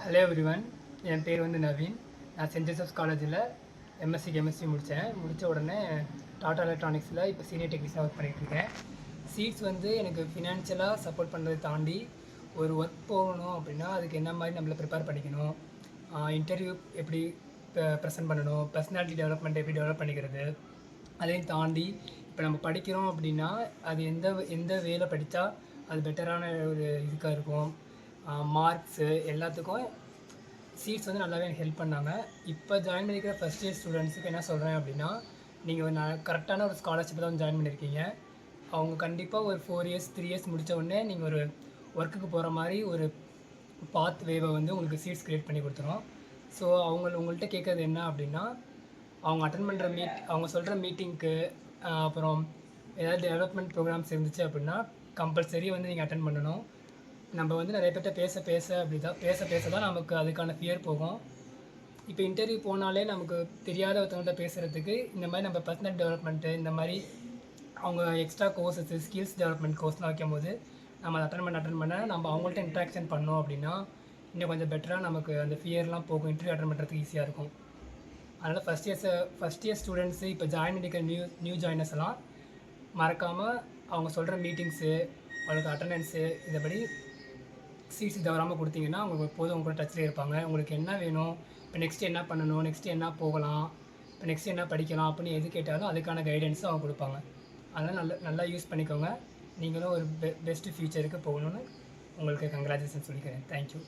Hello everyone, என் பேர் வந்து நவீன். நான் சென்ட் ஜோசப்ஸ் காலேஜில் எம்எஸ்சி கெமிஸ்ட்ரி முடித்த உடனே டாடா எலக்ட்ரானிக்ஸில் இப்போ சீனியர் டெக்னீஷியனாக ஒர்க் பண்ணிகிட்ருக்கேன். சீட்ஸ் வந்து எனக்கு ஃபினான்ஷியலாக சப்போர்ட் பண்ணுறதை தாண்டி ஒரு ஒர்க் போகணும் அப்படின்னா அதுக்கு என்ன மாதிரி நம்மளை ப்ரிப்பேர் பண்ணிக்கணும், இன்டர்வியூ எப்படி ப்ரெசென்ட் பண்ணணும், பர்சனாலிட்டி டெவலப்மெண்ட் எப்படி டெவலப் பண்ணிக்கிறது, அதையும் தாண்டி இப்போ நம்ம படிக்கிறோம் அப்படின்னா அது எந்த எந்த வேலை படித்தா அது பெட்டரான ஒரு இதுக்காக இருக்கும், மார்க்ஸு எல்லாத்துக்கும் சீட்ஸ் வந்து நல்லாவே எனக்கு ஹெல்ப் பண்ணாங்க. இப்போ ஜாயின் பண்ணிக்கிற ஃபஸ்ட் இயர் ஸ்டூடெண்ட்ஸுக்கு என்ன சொல்கிறேன் அப்படின்னா, நீங்கள் கரெக்டான ஒரு ஸ்காலர்ஷிப் தான் ஜாயின் பண்ணியிருக்கீங்க. அவங்க கண்டிப்பாக ஒரு 4 இயர்ஸ் 3 இயர்ஸ் முடித்த உடனே நீங்கள் ஒரு ஒர்க்குக்கு போகிற மாதிரி ஒரு பாத் வேவை வந்து உங்களுக்கு சீட்ஸ் க்ரியேட் பண்ணி கொடுத்துரும். ஸோ உங்கள்கிட்ட கேட்குறது என்ன அப்படின்னா, அவங்க அட்டன் பண்ணுற அவங்க சொல்கிற மீட்டிங்க்கு அப்புறம் ஏதாவது டெவலப்மெண்ட் ப்ரோக்ராம்ஸ் இருந்துச்சு அப்படின்னா கம்பல்சரி வந்து நீங்கள் அட்டன் பண்ணணும். நம்ம வந்து நிறைய பேர்கிட்ட பேச தான் நமக்கு அதுக்கான ஃபியர் போகும். இப்போ இன்டர்வியூ போனாலே நமக்கு தெரியாத ஒருத்தவங்கள்ட்ட பேசுகிறதுக்கு இந்த மாதிரி நம்ம பர்சனல் டெவலப்மெண்ட்டு இந்த மாதிரி அவங்க எக்ஸ்ட்ரா கோர்ஸஸ் ஸ்கில்ஸ் டெவலப்மெண்ட் கோர்ஸ்லாம் வைக்கும்போது நம்ம அட்டன் பண்ண நம்ம அவங்கள்ட்ட இன்ட்ராக்ஷன் பண்ணோம் அப்படின்னா இன்னும் கொஞ்சம் பெட்டராக நமக்கு அந்த ஃபியர்லாம் போகும், இன்டர்வியூ அட்டன் பண்ணுறதுக்கு ஈஸியாக இருக்கும். அதனால் ஃபஸ்ட் இயர் ஸ்டூடெண்ட்ஸு இப்போ ஜாயின் பண்ணிக்கிற நியூ ஜாயினர்ஸ் எல்லாம் மறக்காமல் அவங்க சொல்கிற மீட்டிங்ஸு அவங்களுக்கு அட்டண்டன்ஸு இதைப்படி சீட்ஸ் தவறாமல் கொடுத்தீங்கன்னா அவங்க எப்போதும் உங்களோட டச்சில் இருப்பாங்க. உங்களுக்கு என்ன வேணும், இப்போ நெக்ஸ்ட்டு என்ன பண்ணணும், நெக்ஸ்ட்டு என்ன போகலாம், இப்போ நெக்ஸ்ட்டு என்ன படிக்கலாம் அப்படின்னு எது கேட்டாலும் அதுக்கான கைடன்ஸும் அவங்க கொடுப்பாங்க. அதனால் நல்லா யூஸ் பண்ணிக்கோங்க. நீங்களும் ஒரு பெஸ்ட்டு ஃப்யூச்சருக்கு போகணுன்னு உங்களுக்கு கங்க்ராச்சுலேஷன் சொல்லிக்கிறேன். தேங்க்யூ.